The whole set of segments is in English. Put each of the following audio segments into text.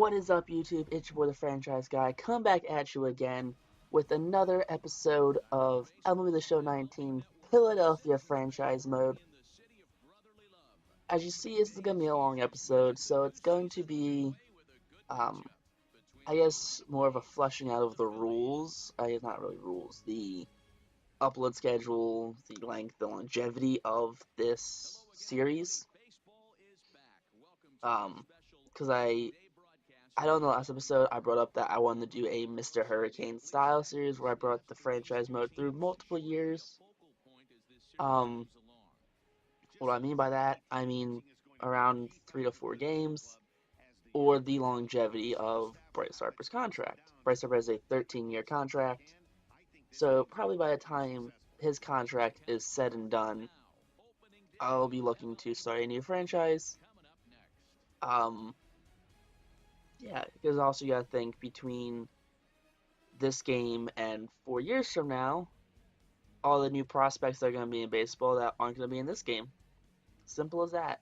What is up, YouTube? It's your boy, the Franchise Guy, come back at you again with another episode of MLB The Show 19 Philadelphia Franchise Mode. As you see, this is going to be a long episode, so it's going to be, um, I guess, more of a fleshing out of the rules. I guess not really rules, the upload schedule, the length, the longevity of this series. Because I know in the last episode I brought up that I wanted to do a Mr. Hurricane style series where I brought the franchise mode through multiple years. What do I mean by that? I mean around 3 to 4 games, or the longevity of Bryce Harper's contract. Bryce Harper has a 13-year contract, so probably by the time his contract is said and done, I'll be looking to start a new franchise. Yeah, because also you gotta think between this game and 4 years from now, all the new prospects that are going to be in baseball that aren't going to be in this game. Simple as that.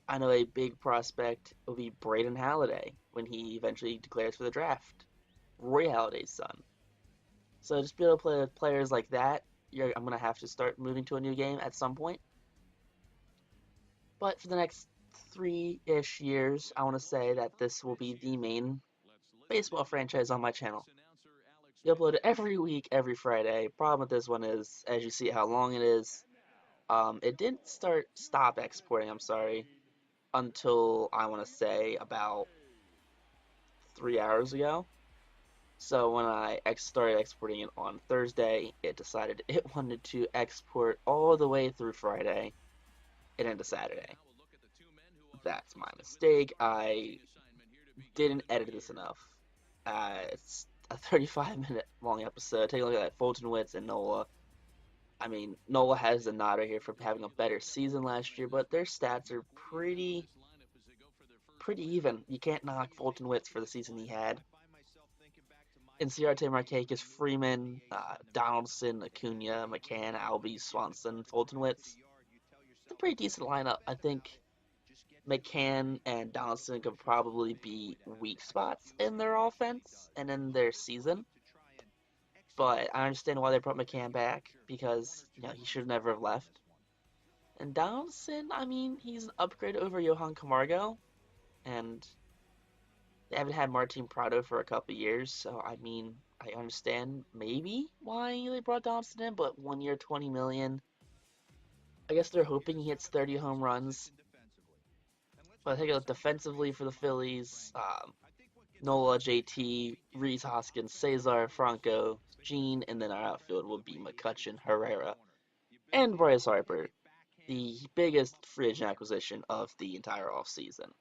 I know a big prospect will be Braden Halliday when he eventually declares for the draft. Roy Halladay's son. So just be able to play with players like that, I'm going to have to start moving to a new game at some point. But for the next 3-ish years, I want to say that this will be the main baseball franchise on my channel. You upload it every week, every Friday. Problem with this one is, as you see how long it is, it didn't stop exporting, I'm sorry, until I want to say about 3 hours ago. So when I started exporting it on Thursday, it decided it wanted to export all the way through Friday and into Saturday. That's my mistake. I didn't edit this enough. It's a 35-minute long episode. Take a look at that. Fulton Witts and Nola. I mean, Nola has the nod right here for having a better season last year, but their stats are pretty even. You can't knock Fulton Witts for the season he had. Inciarte, Markakis, Freeman, Donaldson, Acuna, McCann, Albies, Swanson, Fulton Witts. It's a pretty decent lineup. I think McCann and Donaldson could probably be weak spots in their offense and in their season. But I understand why they brought McCann back, because, he should never have left. And Donaldson, I mean, he's an upgrade over Johan Camargo, and they haven't had Martin Prado for a couple years, so I mean, I understand maybe why they brought Donaldson in, but 1 year, $20 million. I guess they're hoping he hits 30 home runs. But I think defensively for the Phillies, Nola, JT, Reese Hoskins, Cesar, Franco, Gene, and then our outfield will be McCutchen, Herrera, and Bryce Harper, the biggest free agent acquisition of the entire offseason.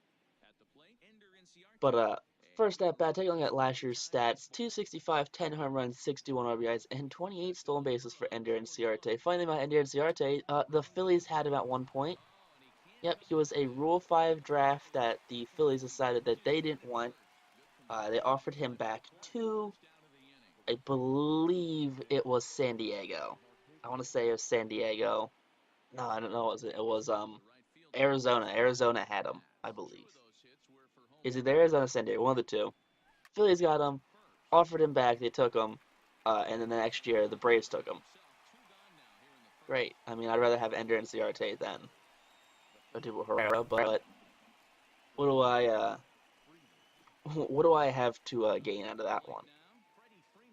But first at bat, taking a look at last year's stats: 265, 10 home runs, 61 RBIs, and 28 stolen bases for Ender Inciarte. Funny thing about Ender Inciarte, the Phillies had him at one point. Yep, he was a Rule 5 draft that the Phillies decided that they didn't want. They offered him back to, I believe it was San Diego. I want to say it was San Diego. No, I don't know. It was Arizona. Arizona had him, I believe. Is it Arizona or San Diego? One of the two. Phillies got him, offered him back. They took him, and then the next year the Braves took him. Great. I mean, I'd rather have Ender and Ciarte than Odubel Herrera, but what do I have to gain out of that one?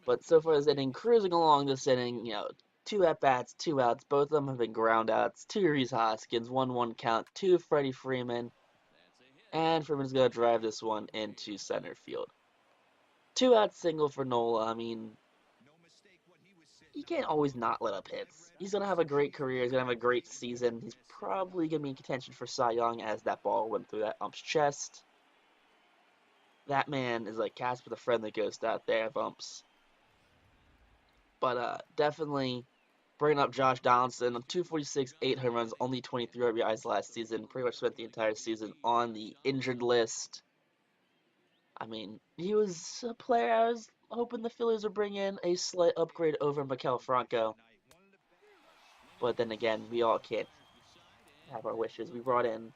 But so far this inning, cruising along this inning, 2 at-bats, 2 outs. Both of them have been ground outs. 2 Reese Hoskins, 1-1 count, 2 Freddie Freeman. And Freeman's going to drive this one into center field. 2-out single for Nola. I mean, you can't always not let up hits. He's going to have a great career. He's going to have a great season. He's probably going to be in contention for Cy Young, as that ball went through that ump's chest. That man is like Casper the Friendly Ghost out there of umps. But definitely bringing up Josh Donaldson, 246, 8 home runs, only 23 RBIs last season. Pretty much spent the entire season on the injured list. I mean, he was a player I was hoping the Phillies would bring in, a slight upgrade over Maikel Franco. But then again, we all can't have our wishes. We brought in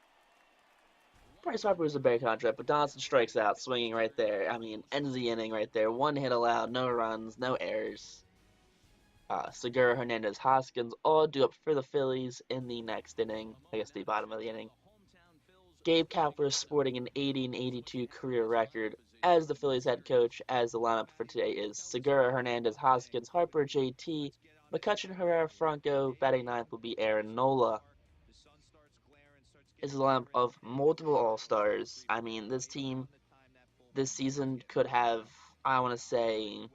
Bryce Harper was a better contract, but Donaldson strikes out, swinging right there. I mean, ends the inning right there. One hit allowed, no runs, no errors. Segura, Hernandez, Hoskins all due up for the Phillies in the next inning. I guess the bottom of the inning. Gabe Kapler sporting an 80 and 82 career record as the Phillies head coach, as the lineup for today is Segura, Hernandez, Hoskins, Harper, JT, McCutchen, Herrera, Franco. Batting ninth will be Aaron Nola. Is a lineup of multiple All-Stars. I mean, this team this season could have, I want to say,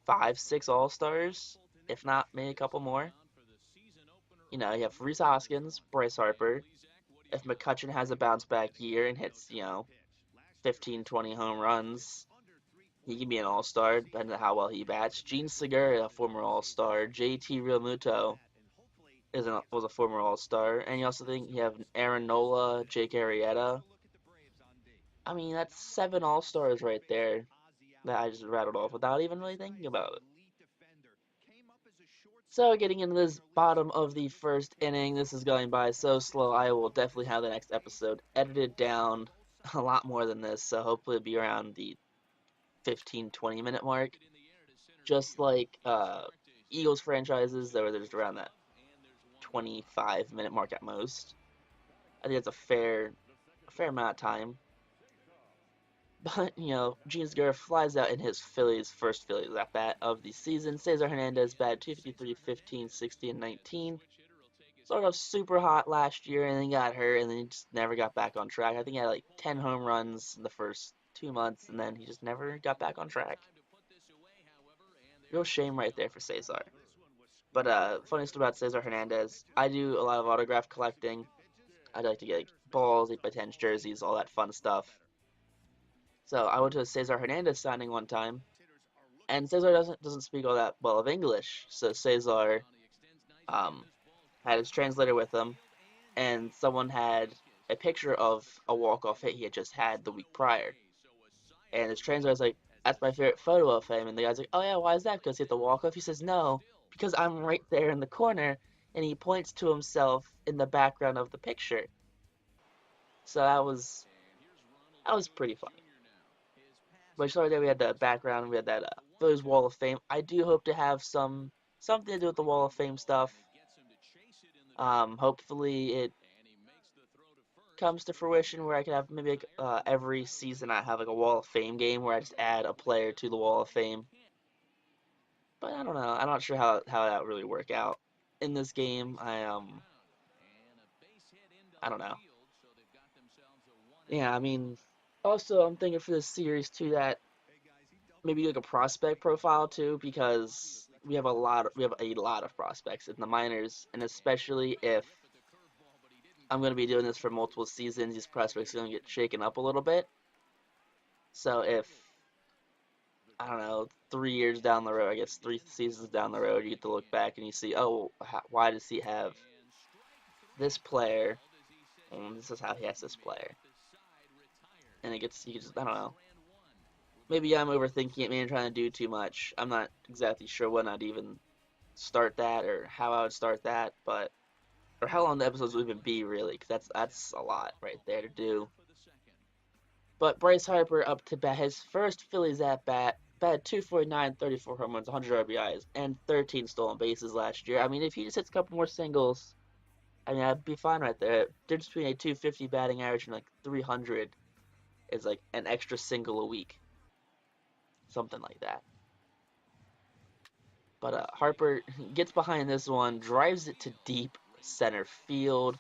5, 6 All-Stars, if not maybe a couple more. You have Reese Hoskins, Bryce Harper. If McCutchen has a bounce back year and hits, 15, 20 home runs, he can be an all-star, depending on how well he bats. Gene Segura, a former all-star. JT Realmuto was a former all-star. And you also think you have Aaron Nola, Jake Arrieta. I mean, that's 7 all-stars right there that I just rattled off without even really thinking about it. So getting into this bottom of the first inning, this is going by so slow. I will definitely have the next episode edited down a lot more than this, so hopefully it'll be around the 15-20 minute mark. Just like Eagles franchises, that were just around that 25-minute mark at most. I think that's a fair amount of time. But, Gene Segura flies out in his first Phillies at bat of the season. Cesar Hernandez batted 253, 15, 60, and 19. Started off super hot last year and then got hurt and then he just never got back on track. I think he had like 10 home runs in the first 2 months and then he just never got back on track. Real shame right there for Cesar. But funny story about Cesar Hernandez, I do a lot of autograph collecting. I like to get like, balls, 8x10 jerseys, all that fun stuff. So I went to a Cesar Hernandez signing one time, and Cesar doesn't speak all that well of English. So Cesar um, had his translator with him, and someone had a picture of a walk-off hit he had just had the week prior. And his translator's like, "That's my favorite photo of him." And the guy's like, "Oh yeah, why is that? Because he hit the walk-off?" He says, "No, because I'm right there in the corner." And he points to himself in the background of the picture. So that was pretty funny. But sorry that we had the background, we had that Phillies Wall of Fame. I do hope to have something to do with the Wall of Fame stuff. Hopefully it comes to fruition where I can have maybe like, every season I have like a Wall of Fame game where I just add a player to the Wall of Fame. But I don't know. I'm not sure how that would really work out in this game. I don't know. Yeah, I mean, also I'm thinking for this series too that maybe like a prospect profile too because we have a lot of prospects in the minors, and especially if I'm going to be doing this for multiple seasons, these prospects are going to get shaken up a little bit. So if I don't know, 3 years down the road, I guess 3 seasons down the road, you get to look back and you see, oh, why does he have this player? And this is how he has this player. And you just, I don't know. Maybe I'm overthinking it, maybe I'm trying to do too much. I'm not exactly sure when I'd even start that or how I would start that, but or how long the episodes will even be really, because that's a lot right there to do. But Bryce Harper up to bat his first Phillies at bat, batted 249, 34 home runs, 100 RBIs, and 13 stolen bases last year. I mean, if he just hits a couple more singles, I mean, I'd be fine right there. Difference between a 250 batting average and like 300 is like an extra single a week, something like that. But Harper gets behind this one, drives it to deep center field,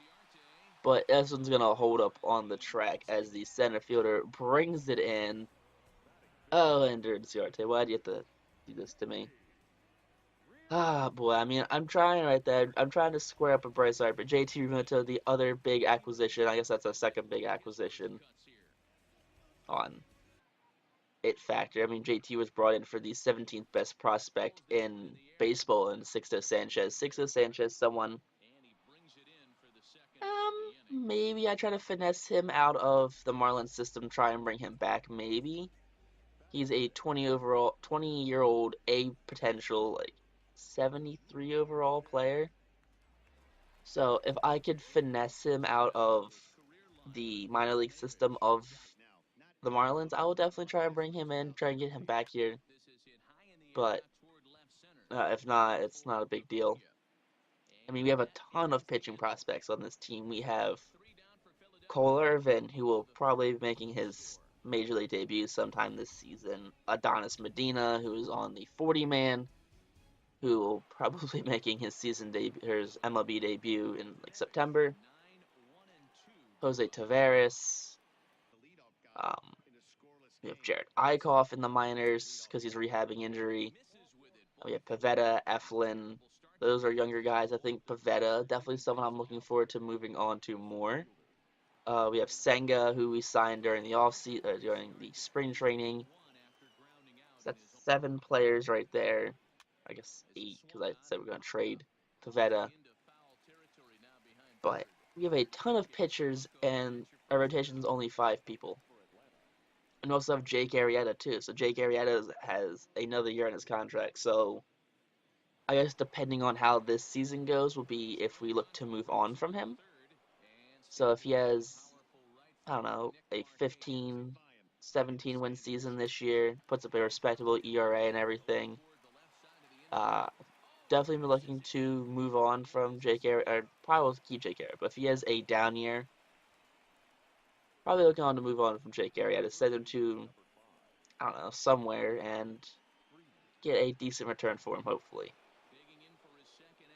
but this one's gonna hold up on the track as the center fielder brings it in. Oh, Ender Ciarte, why do you have to do this to me? Ah, boy, I mean, I'm trying right there. I'm trying to square up a Bryce Harper. JT Realmuto, the other big acquisition. I guess that's a second big acquisition on it factor. I mean, JT was brought in for the 17th best prospect in baseball in Sixto Sanchez. Sixto Sanchez, someone, maybe I try to finesse him out of the Marlins system, try and bring him back, maybe. He's a 20-year-old, a potential like 73 overall player. So if I could finesse him out of the minor league system of the Marlins, I will definitely try and bring him in, try and get him back here. But if not, it's not a big deal. I mean, we have a ton of pitching prospects on this team. We have Cole Irvin, who will probably be making his major league debut sometime this season. Adonis Medina, who is on the 40 man, who will probably be making his season debut, his MLB debut in like September. Jose Taveras. Um, we have Jared Eichhoff in the minors because he's rehabbing injury. We have Pavetta, Eflin. Those are younger guys. I think Pavetta definitely someone I'm looking forward to moving on to more. We have Senga, who we signed during the during the spring training. So that's 7 players right there. I guess 8 because I said we're going to trade Pavetta. But we have a ton of pitchers, and our rotation is only 5 people. And we also have Jake Arrieta too. So Jake Arrieta has another year on his contract. So I guess depending on how this season goes will be if we look to move on from him. So if he has, I don't know, a 15, 17 win season this year, puts up a respectable ERA and everything, uh, definitely looking to move on from Jake Arrieta, or probably will keep Jake Arrieta. But if he has a down year, probably looking on to move on from Jake Arrieta, send him to, I don't know, somewhere and get a decent return for him, hopefully.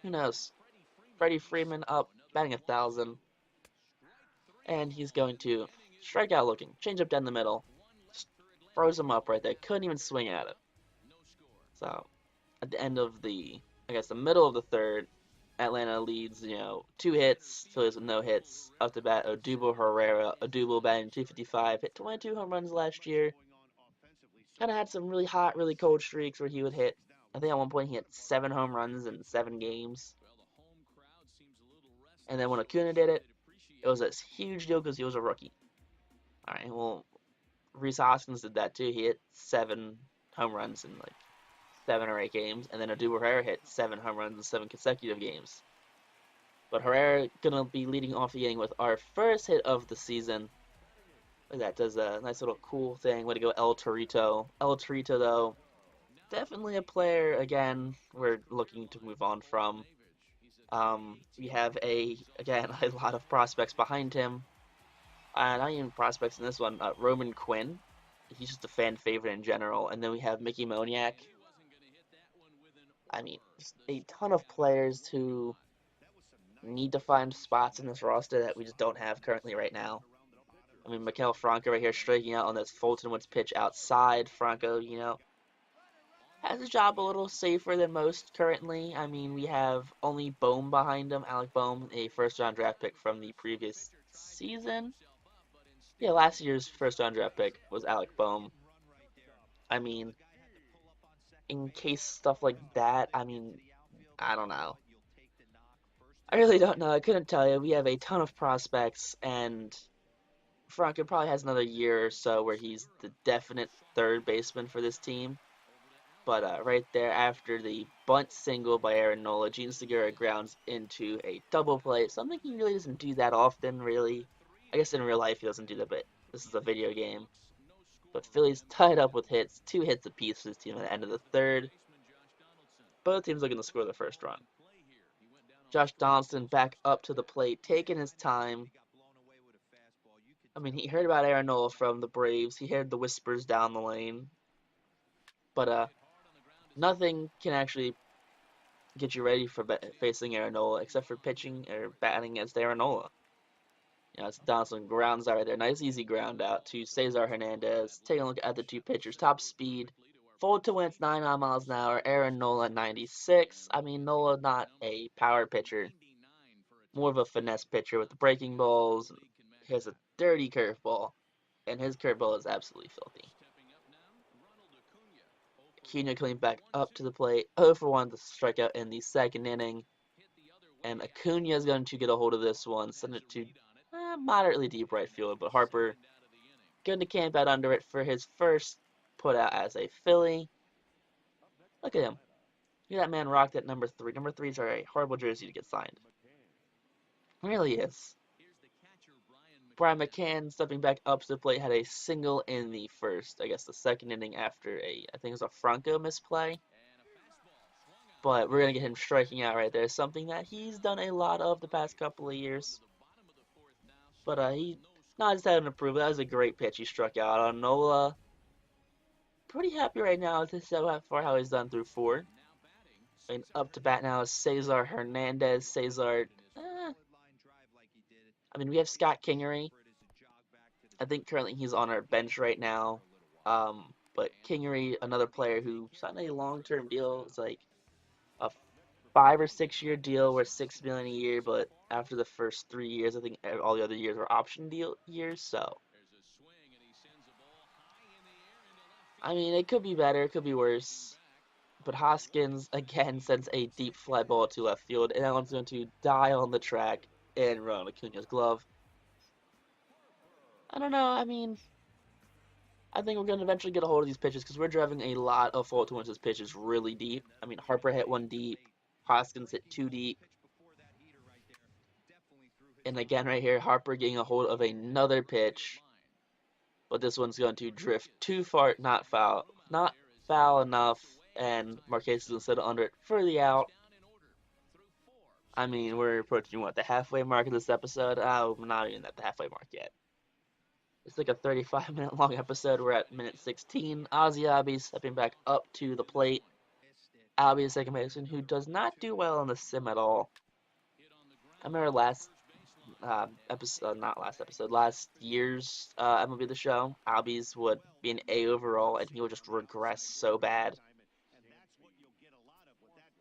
Who knows? Freddie Freeman up, batting 1,000, and he's going to strike out looking, change up down the middle, just froze him up right there, couldn't even swing at it. So at the end of I guess the middle of the third, Atlanta leads, 2 hits, Phillies with no hits. Up to bat, Odubel batting 255, hit 22 home runs last year. Kind of had some really hot, really cold streaks where he would hit. I think at one point he had 7 home runs in 7 games. And then when Acuna did it, it was a huge deal because he was a rookie. All right, well, Rhys Hoskins did that too. He hit 7 home runs in like 7 or 8 games, and then Odubel Herrera hit 7 home runs in 7 consecutive games. But Herrera gonna be leading off the inning with our first hit of the season. Look at that, does a nice little cool thing. Way to go, El Torito. El Torito, though, definitely a player again we're looking to move on from. We have again a lot of prospects behind him. Not even prospects in this one. Roman Quinn, he's just a fan favorite in general. And then we have Mickey Moniak. I mean, just a ton of players who need to find spots in this roster that we just don't have currently right now. I mean, Maikel Franco right here striking out on this Fulton Woods pitch outside. Franco, has his job a little safer than most currently. I mean, we have only Bohm behind him. Alec Bohm, a first-round draft pick from the previous season. Yeah, last year's first-round draft pick was Alec Bohm. I mean, in case stuff like that, I mean, I don't know. I really don't know. I couldn't tell you. We have a ton of prospects, and Franco probably has another year or so where he's the definite third baseman for this team. But right there, after the bunt single by Aaron Nola, Gene Segura grounds into a double play. Something he really doesn't do that often, really. I guess in real life he doesn't do that, but this is a video game. But Phillies tied up with hits, 2 hits apiece for this team at the end of the third. Both teams looking to score the first run. Josh Donaldson back up to the plate, taking his time. I mean, he heard about Aaron Nola from the Braves. He heard the whispers down the lane. But nothing can actually get you ready for facing Aaron Nola except for pitching or batting against Aaron Nola. It's Donaldson grounds out right there. Nice easy ground out to Cesar Hernandez. Taking a look at the 2 pitchers. Top speed. Fold to wins 99 miles an hour. Aaron Nola 96. I mean, Nola not a power pitcher. More of a finesse pitcher with the breaking balls. He has a dirty curveball. And his curveball is absolutely filthy. Acuna coming back up to the plate. 0 for 1 to strike out in the second inning. And Acuna is going to get a hold of this one. Send it to moderately deep right field. But Harper going to camp out under it for his first put out as a Philly. Look at him. Look at that man rocked at number 3. Number 3s are a horrible jersey to get signed. It really is. Brian McCann stepping back up to the plate had a single in the first, I guess the second inning after I think it was a Franco misplay. But we're going to get him striking out right there, something that he's done a lot of the past couple of years. But he not just had an approval. That was a great pitch he struck out on. Nola, pretty happy right now with this so far how he's done through four. And up to bat now is Cesar Hernandez. Cesar, I mean, we have Scott Kingery. I think currently he's on our bench right now. But Kingery, another player who signed a long-term deal. It's like a 5 or 6 year deal worth $6 million a year. But after the first 3 years, I think all the other years were option deal years. So I mean, it could be better, it could be worse. But Hoskins again sends a deep fly ball to left field, and that one's going to die on the track and Ronald Acuna's glove. I don't know. I mean, I think we're going to eventually get a hold of these pitches because we're driving a lot of Fulton's pitches really deep. I mean, Harper hit one deep, Hoskins hit two deep. And again, right here, Harper getting a hold of another pitch. But this one's going to drift too far, not foul enough, and Marquez is going to set it under it for the out. I mean, we're approaching, what, the halfway mark of this episode? Oh, we're not even at the halfway mark yet. It's like a 35-minute long episode. We're at minute 16. Ozzie Albies stepping back up to the plate. Albies, second baseman, who does not do well in the sim at all. I remember last episode, not last episode, last year's MLB The Show, Albies would be an A overall, and he would just regress so bad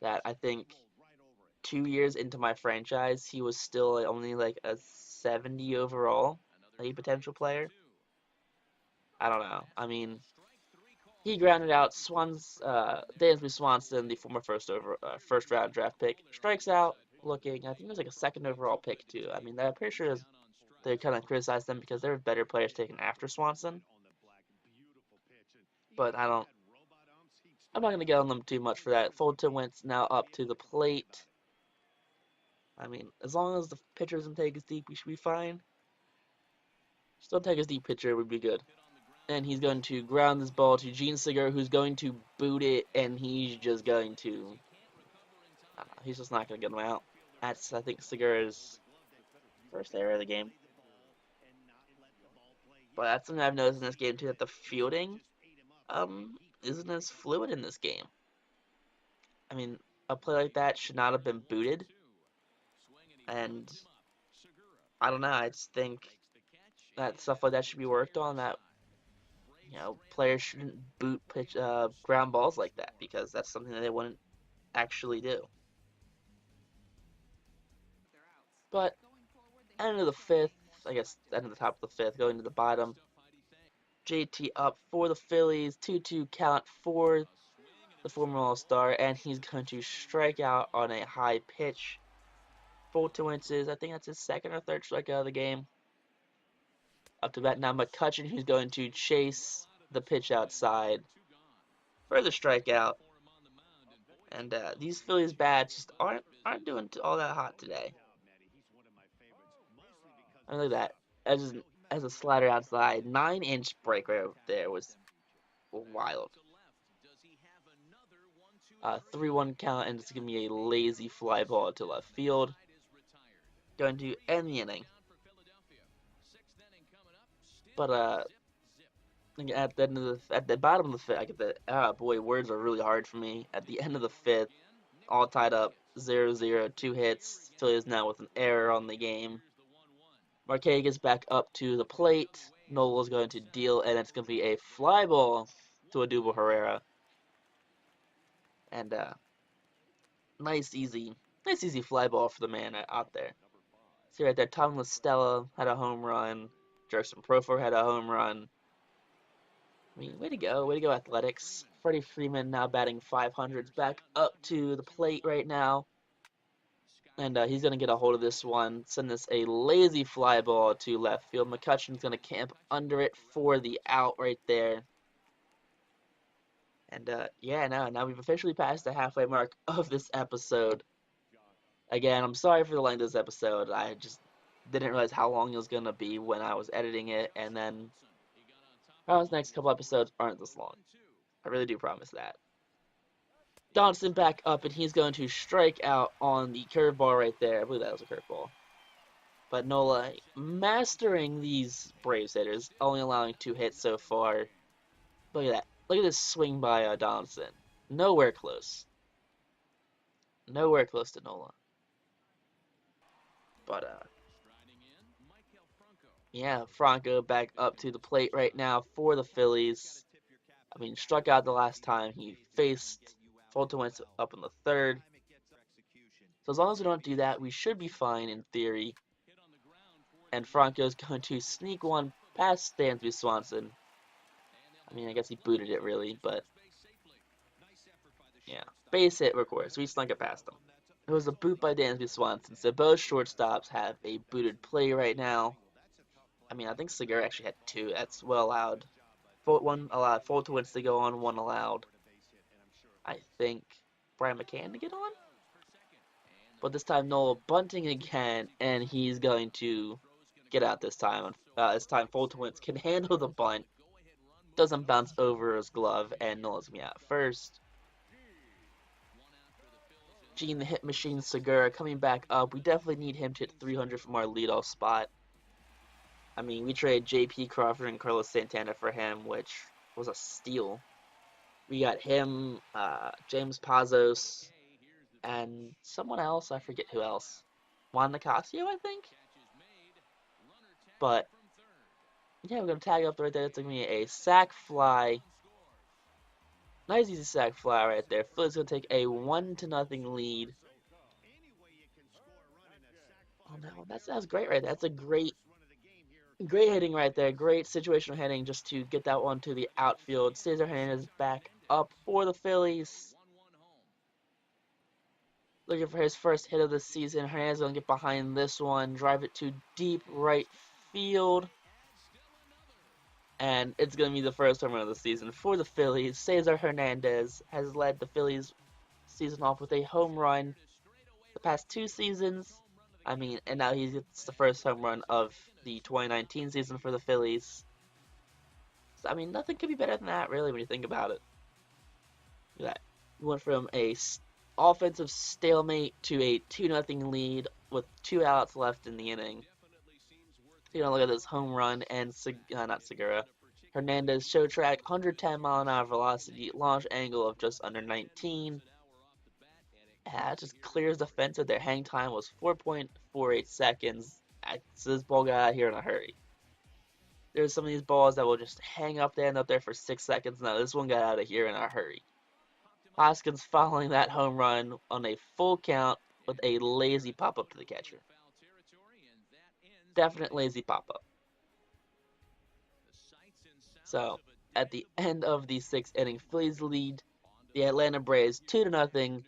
that I think 2 years into my franchise, he was still only like a 70 overall, a potential player. I don't know. I mean, he grounded out Dansby Swanson, the former first round draft pick, strikes out looking. I think it was like a second overall pick too. I mean, I'm pretty sure they kind of criticized them because there were better players taken after Swanson. But I'm not gonna get on them too much for that. Fulton Wentz now up to the plate. I mean, as long as the pitcher doesn't take us deep, we should be fine. Just don't take us deep, pitcher would be good. And he's going to ground this ball to Gene Segura, who's going to boot it, and he's just going to. I don't know, he's just not going to get him out. That's, I think, Segura's first error of the game. But that's something I've noticed in this game too, that the fielding isn't as fluid in this game. I mean, a play like that should not have been booted. And I don't know, I just think that stuff like that should be worked on. That players shouldn't boot ground balls like that because that's something that they wouldn't actually do. But end of the fifth, I guess end of the top of the fifth, going to the bottom. JT up for the Phillies, 2-2 count for the former All-Star, and he's going to strike out on a high pitch. Fulton Wentz, I think that's his second or third strikeout of the game. Up to bat now, McCutchen, who's going to chase the pitch outside for the strikeout. And these Phillies bats just aren't doing all that hot today. I mean, look at that. As a slider outside, 9-inch break right over there was wild. 3-1 count, and it's going to be a lazy fly ball to left field. Going to end the inning. But at the bottom of the fifth, I get the words are really hard for me. At the end of the fifth, all tied up, 0-0, 2 hits. Phillies now with an error on the game. Marquez gets back up to the plate. Nola's going to deal, and it's going to be a fly ball to Odubel Herrera. And nice easy fly ball for the man out there. See right there, Tom LaStella had a home run. Jerson Profor had a home run. I mean, way to go, Athletics. Freddie Freeman now batting 500s, back up to the plate right now. And he's going to get a hold of this one, send this a lazy fly ball to left field. McCutchen's going to camp under it for the out right there. And now we've officially passed the halfway mark of this episode. Again, I'm sorry for the length of this episode. Didn't realize how long it was gonna be when I was editing it, and then promise the next couple episodes aren't this long. I really do promise that. Donaldson back up, and he's going to strike out on the curveball right there. I believe that was a curveball. But Nola mastering these Braves hitters, only allowing 2 hits so far. Look at that. Look at this swing by Donaldson. Nowhere close. Nowhere close to Nola. But yeah, Franco back up to the plate right now for the Phillies. I mean, struck out the last time he faced Fulton Wentz up in the third. So as long as we don't do that, we should be fine in theory. And Franco's going to sneak one past Dansby Swanson. I mean, I guess he booted it really, but yeah. Base hit, of course. We snuck it past him. It was a boot by Dansby Swanson, so both shortstops have a booted play right now. I mean, I think Segura actually had 2. That's well allowed. One allowed. Fulton Wentz to go on, 1 allowed. I think Brian McCann to get on? But this time Nola bunting again, and he's going to get out this time. This time Fulton Wentz can handle the bunt. Doesn't bounce over his glove, and Nola's me out first. Gene the Hit Machine Segura coming back up. We definitely need him to hit 300 from our leadoff spot. I mean, we traded J.P. Crawford and Carlos Santana for him, which was a steal. We got him, James Pazos, and someone else. I forget who else. Juan Nicasio, I think? But, yeah, we're going to tag up right there. It's going to be a sac fly. Nice easy sac fly right there. Phillies going to take a 1-0 lead. Oh, no, that's great right there. That's a great hitting right there. Great situational hitting just to get that one to the outfield. Cesar Hernandez back up for the Phillies. Looking for his first hit of the season. Hernandez going to get behind this one. Drive it to deep right field. And it's going to be the first home run of the season for the Phillies. Cesar Hernandez has led the Phillies season off with a home run the past 2 seasons. I mean, and now he gets the first home run of the 2019 season for the Phillies. So, I mean, nothing could be better than that, really, when you think about it. Look at that. We went from a offensive stalemate to a 2-0 lead with 2 outs left in the inning. You know, look at this home run and not Segura. Hernandez show track, 110-mile-an-hour velocity, launch angle of just under 19. And that just clears the fence with their hang time was 4.48 seconds. So this ball got out here in a hurry. There's some of these balls that will just hang up there and up there for 6 seconds. Now this one got out of here in a hurry. Hoskins following that home run on a full count with a lazy pop-up to the catcher. Definite lazy pop-up. So, at the end of the 6th inning, Phillies lead the Atlanta Braves 2-0.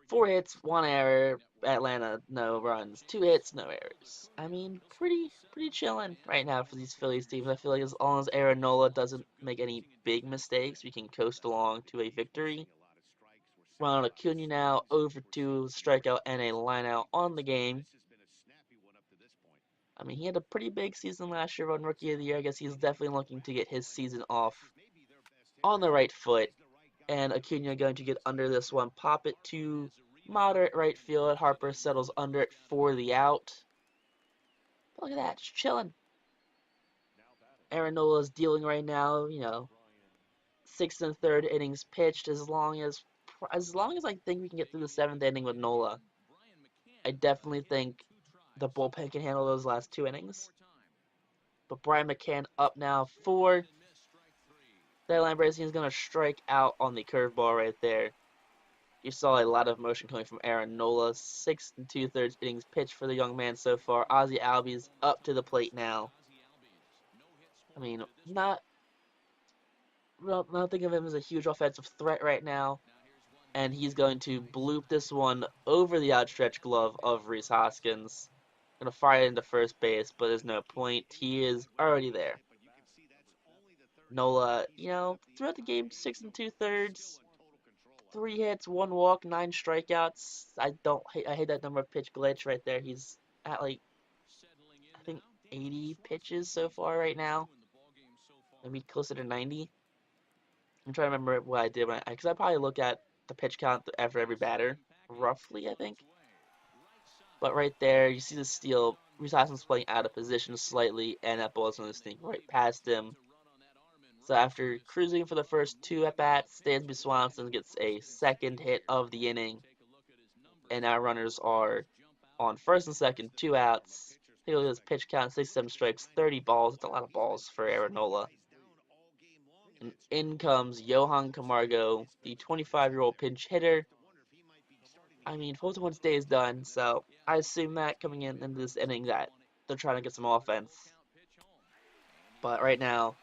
4 hits, 1 error. Atlanta, no runs. 2 hits, no errors. I mean, pretty chilling right now for these Phillies teams. I feel like as long as Aaron Nola doesn't make any big mistakes, we can coast along to a victory. Ronald Acuna now over 2 strikeout and a lineout on the game. I mean, he had a pretty big season last year on Rookie of the Year. I guess he's definitely looking to get his season off on the right foot. And Acuna going to get under this one. Pop it to moderate right field. Harper settles under it for the out. Look at that, just chilling. Aaron Nola is dealing right now, 6th and 3rd innings pitched as long as I think we can get through the 7th inning with Nola. I definitely think the bullpen can handle those last 2 innings. But Brian McCann up now for the Atlanta Braves. He's going to strike out on the curveball right there. You saw a lot of motion coming from Aaron Nola. 6 2/3 innings pitched for the young man so far. Ozzie Albies up to the plate now. I mean, not think of him as a huge offensive threat right now. And he's going to bloop this one over the outstretched glove of Rhys Hoskins. Gonna fire it into first base, but there's no point. He is already there. Nola, throughout the game, 6 2/3, 3 hits, 1 walk, 9 strikeouts. I hate that number of pitch glitch right there. He's at like 80 pitches so far right now, maybe closer to 90. I'm trying to remember what I did because I probably look at the pitch count after every batter, roughly, I think. But right there, you see the steal. Reese Hoskins playing out of position slightly, and that ball is going to sneak right past him. So after cruising for the first two at bats, Dansby Swanson gets a second hit of the inning, and our runners are on first and second, 2 outs. Take a look at his pitch count: 67 strikes, 30 balls. It's a lot of balls for Aaron Nola. And in comes Johan Camargo, the 25-year-old pinch hitter. I mean, Fulton's day is done, so I assume that coming into this inning that they're trying to get some offense. But right now,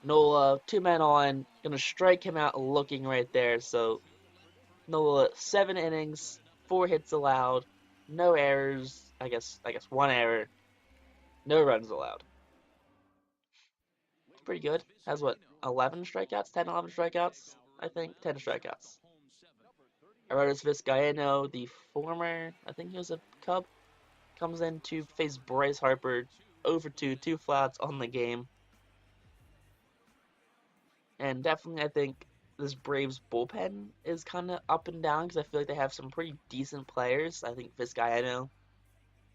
Nola, 2 men on, gonna strike him out looking right there. So Nola, 7 innings, 4 hits allowed, no errors. I guess 1 error, no runs allowed. It's pretty good. Has what, 11 strikeouts, 10, 11 strikeouts? I think 10 strikeouts. Aroldis Vizcaino, the former, I think he was a Cub, comes in to face Bryce Harper, over 2 flats on the game. And definitely, I think this Braves bullpen is kind of up and down because I feel like they have some pretty decent players. I think Vizcaino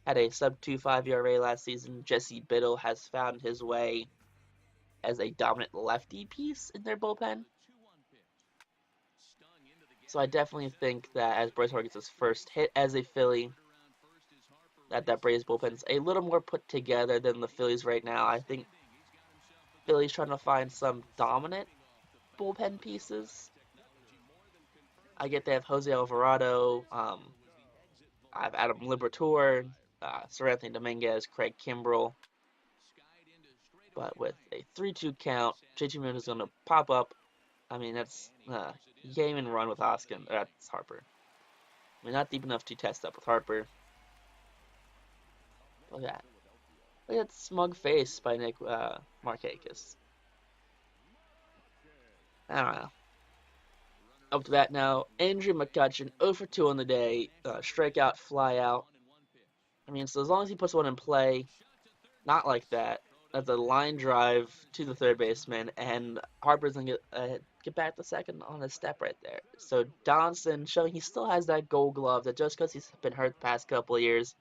had a sub 2.5 ERA last season. Jesse Biddle has found his way as a dominant lefty piece in their bullpen. So I definitely think that as Bryce Harper gets his first hit as a Philly, that Braves bullpen's a little more put together than the Phillies right now. I think Philly's trying to find some dominant bullpen pieces. I get they have Jose Alvarado, I have Adam Liberatore, Seranthony Dominguez, Craig Kimbrell. But with a 3-2 count, JT Moon is going to pop up. I mean, that's game and run with Hoskin. That's Harper. I mean, not deep enough to test up with Harper. Look at that. Look at that smug face by Nick Markakis. I don't know. Up to bat now, Andrew McCutchen, 0 for 2 on the day. Strikeout, fly out. I mean, so as long as he puts one in play, not like that. That's a line drive to the third baseman, and Harper's gonna get back to second on his step right there. So Donaldson showing he still has that Gold Glove. That just because he's been hurt the past couple of years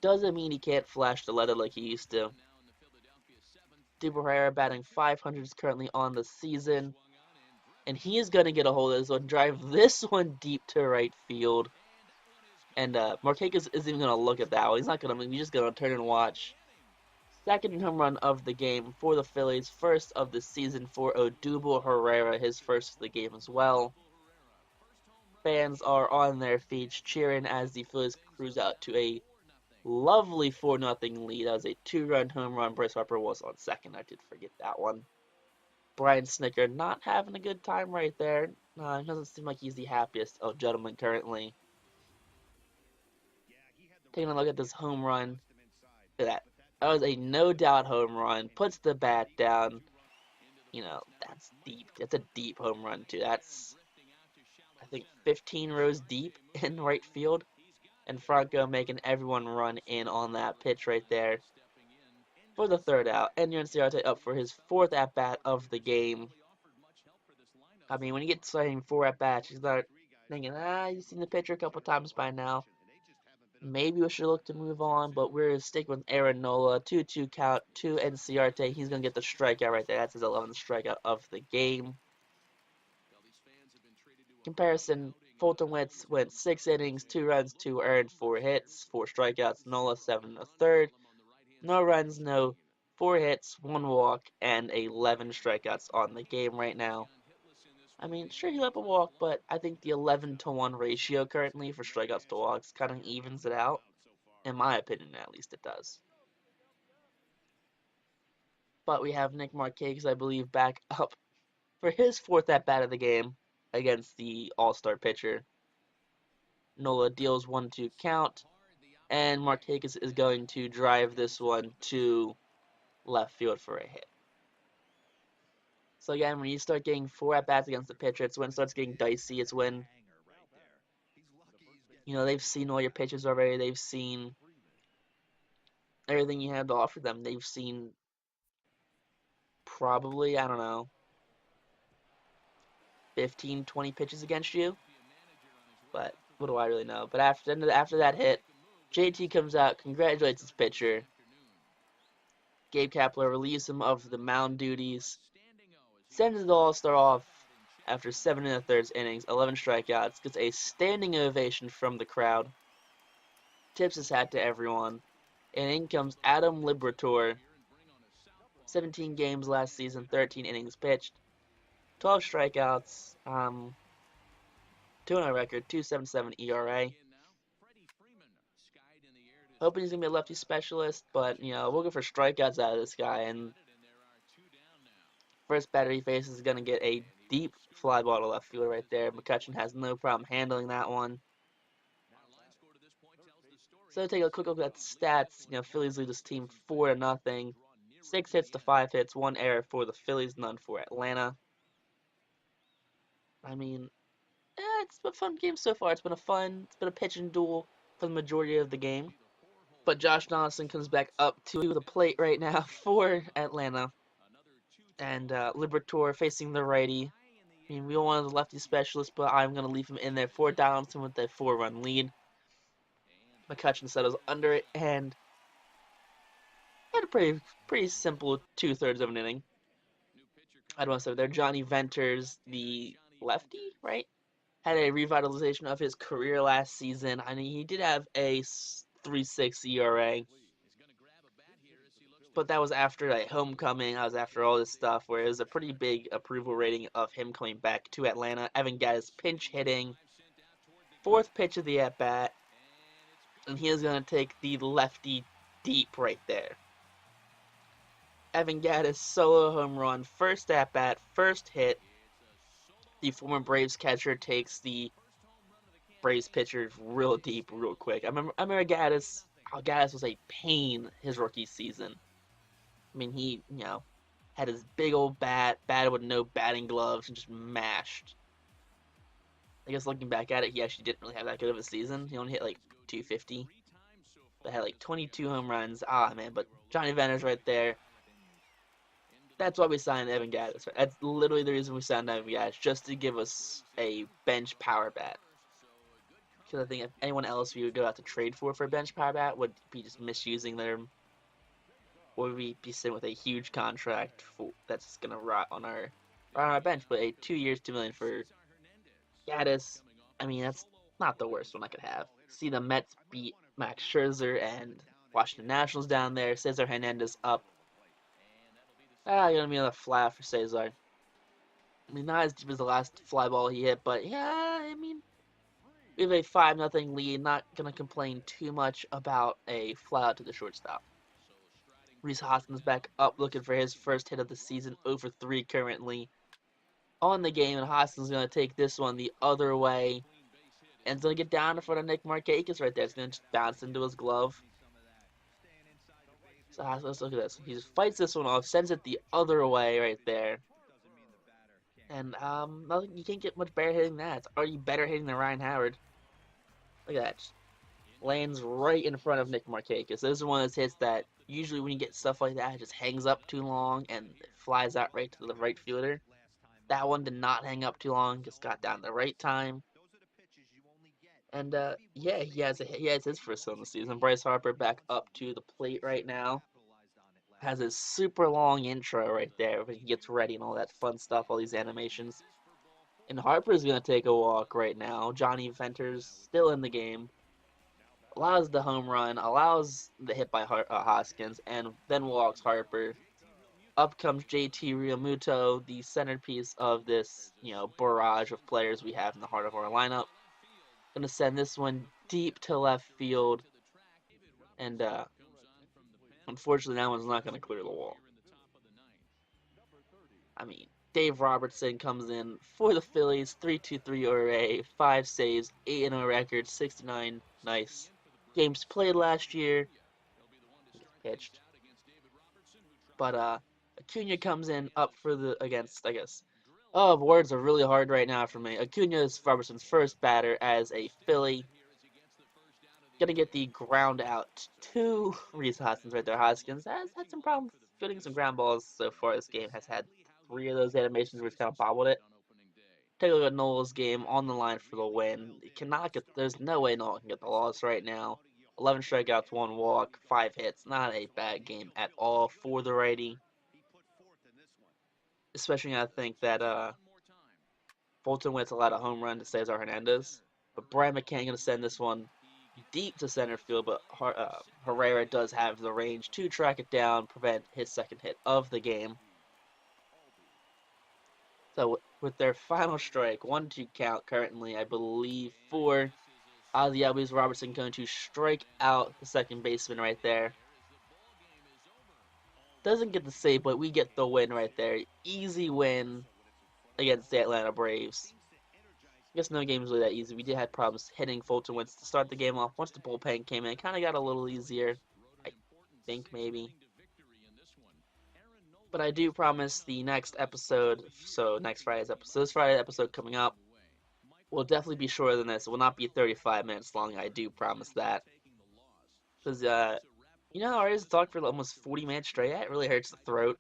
doesn't mean he can't flash the leather like he used to. Duper Herrera batting 500 is currently on the season, and he is gonna get a hold of this one, drive this one deep to right field. And Markakis isn't even gonna look at that one. He's not gonna. He's just gonna turn and watch. Second home run of the game for the Phillies, first of the season for Odubel Herrera, his first of the game as well. Fans are on their feet cheering as the Phillies cruise out to a lovely 4-0 lead. That was a 2-run home run. Bryce Harper was on second. I did forget that one. Brian Snitker not having a good time right there. Doesn't seem like he's the happiest of gentlemen currently. Taking a look at this home run. Look at that. That was a no-doubt home run. Puts the bat down. You know, that's deep. That's a deep home run, too. That's, I think, 15 rows deep in right field. And Franco making everyone run in on that pitch right there for the third out. And Ciarte up for his fourth at-bat of the game. I mean, when you get starting 4 at-bats, you start thinking, you've seen the pitcher a couple times by now. Maybe we should look to move on, but we're sticking with Aaron Nola. 2-2 count to Ciarte. He's going to get the strikeout right there. That's his 11th strikeout of the game. Comparison, Fulton went 6 innings, 2 runs, 2 earned, 4 hits, 4 strikeouts. Nola 7 1/3. No runs, no 4 hits, 1 walk, and 11 strikeouts on the game right now. I mean, sure, he let up a walk, but I think the 11-to-1 ratio currently for strikeouts to walks kind of evens it out. In my opinion, at least it does. But we have Nick Markakis, I believe, back up for his fourth at-bat of the game against the all-star pitcher. Nola deals 1-2 count, and Markakis is going to drive this one to left field for a hit. So again, when you start getting 4 at-bats against the pitcher, it's when it starts getting dicey. It's when, they've seen all your pitches already. They've seen everything you have to offer them. They've seen probably, I don't know, 15, 20 pitches against you. But what do I really know? But after that hit, JT comes out, congratulates his pitcher. Gabe Kapler relieves him of the mound duties, sends the All-Star off after 7 1/3 innings, 11 strikeouts, gets a standing ovation from the crowd, tips his hat to everyone, and in comes Adam Liberatore. 17 games last season, 13 innings pitched, 12 strikeouts, 2-0 record, 2.77 ERA. Hoping he's gonna be a lefty specialist, but we'll go for strikeouts out of this guy. And first batter he faces is gonna get a deep fly ball to left field right there. McCutchen has no problem handling that one. So take a quick look at the stats. Phillies lead this team 4-0. 6 hits to 5 hits, 1 error for the Phillies, none for Atlanta. I mean, it's been a fun game so far. It's been a pitching duel for the majority of the game. But Josh Donaldson comes back up to the plate right now for Atlanta. And Liberatore facing the righty. I mean, we all wanted the lefty specialist, but I'm going to leave him in there for Donaldson with a 4-run lead. McCutchen settles under it and had a pretty simple 2/3 of an inning. I don't want to say there. Johnny Venters, the lefty, right? Had a revitalization of his career last season. I mean, he did have a 3.6 ERA, but that was after a homecoming. I was after all this stuff, where it was a pretty big approval rating of him coming back to Atlanta. Evan Gattis pinch hitting, fourth pitch of the at bat, and he is going to take the lefty deep right there. Evan Gattis solo home run, first at bat, first hit. The former Braves catcher takes the Braves pitcher real deep, real quick. I remember Gattis. Gattis was a pain his rookie season. I mean, he had his big old batted with no batting gloves, and just mashed. I guess looking back at it, he actually didn't really have that good of a season. He only hit like 250, but had like 22 home runs. Man, but Johnny Venters right there. That's why we signed Evan Gattis. That's literally the reason we signed Evan Gattis, just to give us a bench power bat. Because I think if anyone else we would go out to trade for a bench power bat would be just misusing them, or we'd be sitting with a huge contract that's going to rot on our bench. But a 2 years, $2 million for Gattis, I mean, that's not the worst one I could have. See the Mets beat Max Scherzer and Washington Nationals down there. Cesar Hernandez up. Gonna be another fly for Cesar. I mean, not as deep as the last fly ball he hit, but yeah, I mean, we have a 5-0 lead. Not gonna complain too much about a fly out to the shortstop. Rhys Hoskins back up looking for his first hit of the season, 0-for-3 currently on the game, and Hoskins gonna take this one the other way, and it's gonna get down in front of Nick Markakis right there. It's gonna just bounce into his glove. So let's look at this. He just fights this one off, sends it the other way right there. And you can't get much better hitting that. It's already better hitting than Ryan Howard. Look at that. Just lands right in front of Nick Markakis. This is one of those hits that usually when you get stuff like that, it just hangs up too long and it flies out right to the right fielder. That one did not hang up too long, just got down the right time. And yeah, he has his first hit of the season. Bryce Harper back up to the plate right now. Has his super long intro right there when he gets ready and all that fun stuff, all these animations. And Harper's going to take a walk right now. Johnny Venters still in the game. Allows the home run, allows the hit by Hoskins, and then walks Harper. Up comes JT Realmuto, the centerpiece of this, barrage of players we have in the heart of our lineup. Going to send this one deep to left field. And unfortunately, that one's not going to clear the wall. I mean, Dave Robertson comes in for the Phillies, 3.23 ERA, 5 saves, 8-0 record, 69 nice games played last year. Pitched. But Acuna comes in up for against, I guess. Oh, words are really hard right now for me. Acuna is Robertson's first batter as a Philly. Gonna get the ground out to Reese Hoskins right there. Hoskins has had some problems fielding some ground balls so far this game. Has had three of those animations where he's kind of bobbled it. Take a look at Nola's game on the line for the win. He cannot get. There's no way Nola can get the loss right now. 11 strikeouts, one walk, five hits. Not a bad game at all for the righty. Especially I think that Fulton Witt's allowed a home run to Cesar Hernandez, but Brian McCann gonna send this one deep to center field. But Herrera does have the range to track it down, prevent his second hit of the game. So with their final strike, 1-2 count currently, I believe for Ozzy Albies Robertson going to strike out the second baseman right there. Doesn't get the save, but we get the win right there. Easy win against the Atlanta Braves. I guess no game was really that easy. We did have problems hitting Fulton Wentz to start the game off. Once the bullpen came in, it kind of got a little easier. I think maybe. But I do promise the next episode, so next Friday's episode, this Friday episode coming up, will definitely be shorter than this. It will not be 35 minutes long. I do promise that. Because, you know how it is to talk for almost 40 minutes straight? It really hurts the throat.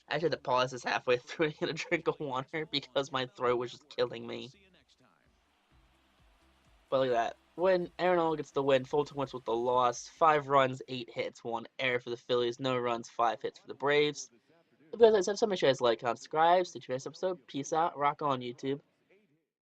I had to pause this halfway through to get a drink of water because my throat was just killing me. But look at that. When Aaron Nola gets the win, Fulton Wentz with the loss. 5 runs, 8 hits, 1 error for the Phillies. No runs, 5 hits for the Braves. If you guys like this episode, make sure you guys like, comment, subscribe. Stay tuned for the next episode. Peace out. Rock on, YouTube.